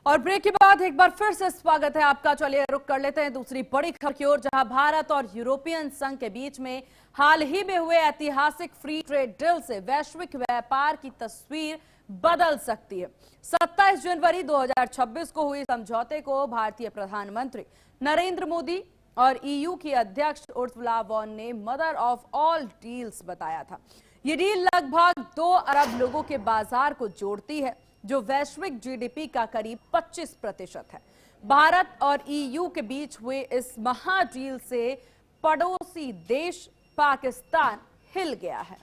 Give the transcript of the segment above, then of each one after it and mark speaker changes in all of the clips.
Speaker 1: और ब्रेक के बाद एक बार फिर से स्वागत है आपका। चलिए रुक कर लेते हैं दूसरी बड़ी खबर की ओर, जहां भारत और यूरोपियन संघ के बीच में हाल ही में हुए ऐतिहासिक फ्री ट्रेड डील से वैश्विक व्यापार की तस्वीर बदल सकती है। 27 जनवरी 2026 को हुई समझौते को भारतीय प्रधानमंत्री नरेंद्र मोदी और ईयू की अध्यक्ष उर्सुला वॉन ने मदर ऑफ ऑल डील्स बताया था। ये डील लगभग 2 अरब लोगों के बाजार को जोड़ती है, जो वैश्विक जीडीपी का करीब 25% है। भारत और ईयू के बीच हुए इस महाडील से पड़ोसी देश पाकिस्तान हिल गया है।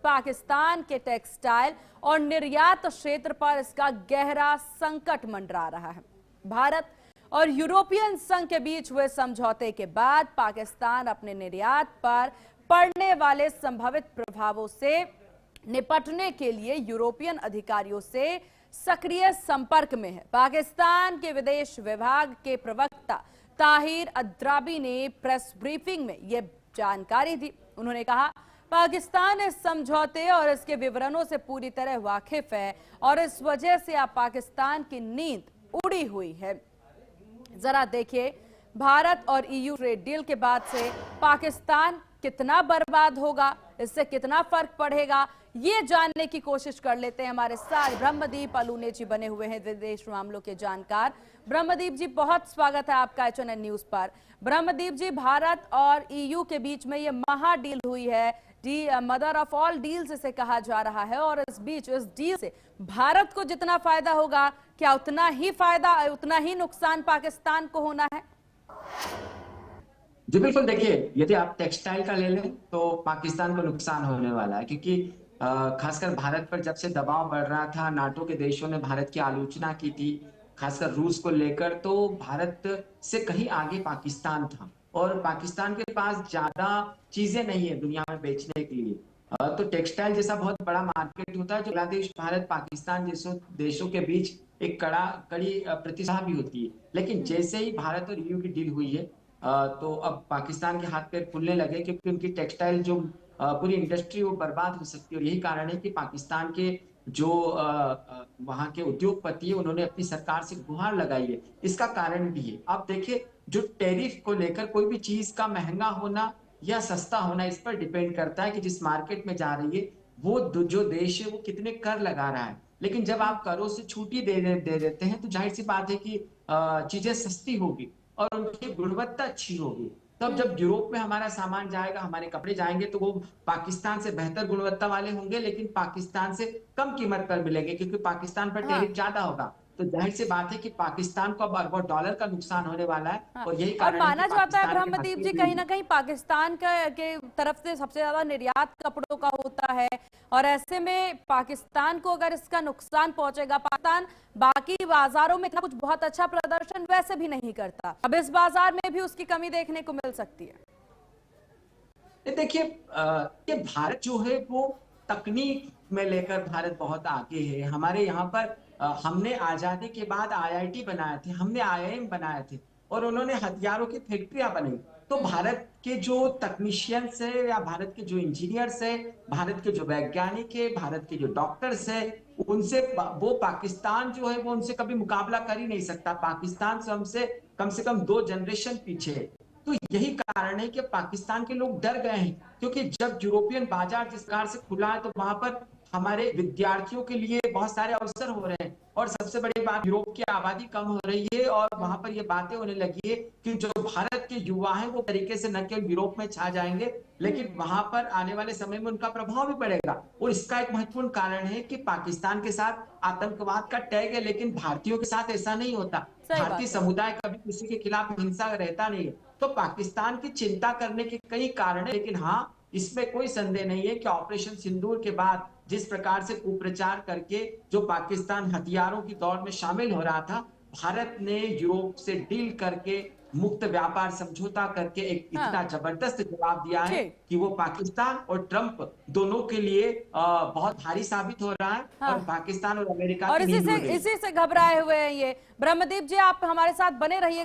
Speaker 1: पाकिस्तान के टेक्सटाइल और निर्यात क्षेत्र पर इसका गहरा संकट मंडरा रहा है। भारत और यूरोपियन संघ के बीच हुए समझौते के बाद पाकिस्तान अपने निर्यात पर पड़ने वाले संभावित प्रभावों से निपटने के लिए यूरोपियन अधिकारियों से सक्रिय संपर्क में है। पाकिस्तान के विदेश विभाग के प्रवक्ता ताहिर अद्राबी ने प्रेस ब्रीफिंग में यह जानकारी दी। उन्होंने कहा, पाकिस्तान इस समझौते और इसके विवरणों से पूरी तरह वाकिफ है और इस वजह से अब पाकिस्तान की नींद उड़ी हुई है। जरा देखिए, भारत और ईयू ट्रेड डील के बाद से पाकिस्तान कितना बर्बाद होगा, इससे कितना फर्क पड़ेगा, ये जानने की कोशिश कर लेते हैं। हमारे साथ ब्रह्मदीप अलूने जी बने हुए हैं, विदेश मामलों के जानकार। ब्रह्मदीप जी, बहुत स्वागत है आपका HNN न्यूज पर। ब्रह्मदीप जी, भारत और ईयू के बीच में ये महा डील हुई है, मदर ऑफ ऑल डील्स इसे कहा जा रहा है, और इस डील से भारत को जितना फायदा होगा, क्या उतना ही फायदा, उतना ही नुकसान पाकिस्तान को होना है?
Speaker 2: जी बिल्कुल, देखिए, यदि आप टेक्सटाइल का ले लें तो पाकिस्तान को नुकसान होने वाला है, क्योंकि खासकर भारत पर जब से दबाव बढ़ रहा था, नाटो के देशों ने भारत की आलोचना की थी, खासकर रूस को लेकर, तो भारत से कहीं आगे पाकिस्तान था और पाकिस्तान के पास ज्यादा चीजें नहीं है दुनिया में बेचने के लिए। तो टेक्सटाइल जैसा बहुत बड़ा मार्केट होता है, जो बांग्लादेश, भारत, पाकिस्तान जैसे देशों के बीच एक कड़ी प्रतिस्पर्धा भी होती है। लेकिन जैसे ही भारत और ईयू की डील हुई है, तो अब पाकिस्तान के हाथ पैर फूलने लगे, क्योंकि उनकी टेक्सटाइल जो पूरी इंडस्ट्री वो बर्बाद हो सकती है। और यही कारण है कि पाकिस्तान के जो वहां के उद्योगपति है, उन्होंने अपनी सरकार से गुहार लगाई है। इसका कारण भी है, आप देखिए, जो टैरिफ को लेकर कोई भी चीज का महंगा होना या सस्ता होना, इस पर डिपेंड करता है कि जिस मार्केट में जा रही है वो जो देश है वो कितने कर लगा रहा है। लेकिन जब आप करों से छूटी दे देते हैं, तो जाहिर सी बात है कि चीजें सस्ती होगी और उनकी गुणवत्ता अच्छी होगी। तब जब यूरोप में हमारा सामान जाएगा, हमारे कपड़े जाएंगे, तो वो पाकिस्तान से बेहतर गुणवत्ता वाले होंगे, लेकिन पाकिस्तान से कम कीमत पर मिलेंगे, क्योंकि पाकिस्तान पर टैरिफ ज्यादा होगा। तो जाहिर सी बात है कि पाकिस्तान को अब अरबों डॉलर का नुकसान होने वाला है। और यही कारण
Speaker 1: माना जाता है ब्रह्मदीप जी, कहीं ना कहीं पाकिस्तान के तरफ से सबसे ज्यादा निर्यात कपड़ों का होता है, और ऐसे में पाकिस्तान को अगर इसका नुकसान पहुंचेगा, पाकिस्तान बाकी बाजारों में कुछ बहुत अच्छा प्रदर्शन वैसे भी नहीं करता, अब इस बाजार में भी उसकी कमी देखने को मिल सकती है।
Speaker 2: देखिए, भारत जो है वो तकनीक में लेकर भारत बहुत आगे है। हमारे यहाँ पर हमने आजादी के बाद IIT बनाए थे, हमने IIM बनाए थे, और उन्होंने हथियारों की फैक्ट्रियां बनाई। तो भारत के जो तकनीशियंस है, या भारत के जो इंजीनियर्स है, भारत के जो वैज्ञानिक है, भारत के जो डॉक्टर्स है, उनसे वो पाकिस्तान जो है वो उनसे कभी मुकाबला कर ही नहीं सकता। पाकिस्तान से कम 2 जनरेशन पीछे है। तो यही कारण है कि पाकिस्तान के लोग डर गए हैं, क्योंकि जब यूरोपियन बाजार जिस प्रकार से खुला है, तो वहां पर हमारे विद्यार्थियों के लिए बहुत सारे अवसर हो रहे हैं। और सबसे बड़ी बात, यूरोप की आबादी कम हो रही है, और वहां पर ये बातें होने लगी है कि जो भारत के युवा हैं वो तरीके से न केवल यूरोप में छा जाएंगे, लेकिन वहां पर आने वाले समय में उनका प्रभाव भी पड़ेगा। और इसका एक महत्वपूर्ण कारण है कि पाकिस्तान के साथ आतंकवाद का टैग है, लेकिन भारतीयों के साथ ऐसा नहीं होता। भारतीय समुदाय कभी किसी के खिलाफ हिंसा रहता नहीं है। तो पाकिस्तान की चिंता करने के कई कारण है, लेकिन हाँ, इसमें कोई संदेह नहीं है कि ऑपरेशन सिंदूर के बाद जिस प्रकार से कुप्रचार करके जो पाकिस्तान हथियारों की दौड़ में शामिल हो रहा था, भारत ने यूरोप से डील करके, मुक्त व्यापार समझौता करके एक इतना जबरदस्त जवाब दिया है कि वो पाकिस्तान और ट्रंप दोनों के लिए बहुत भारी साबित हो रहा है। और पाकिस्तान और अमेरिका
Speaker 1: और इसी से घबराए हुए हैं ये। ब्रह्मदीप जी, आप हमारे साथ बने रहिए।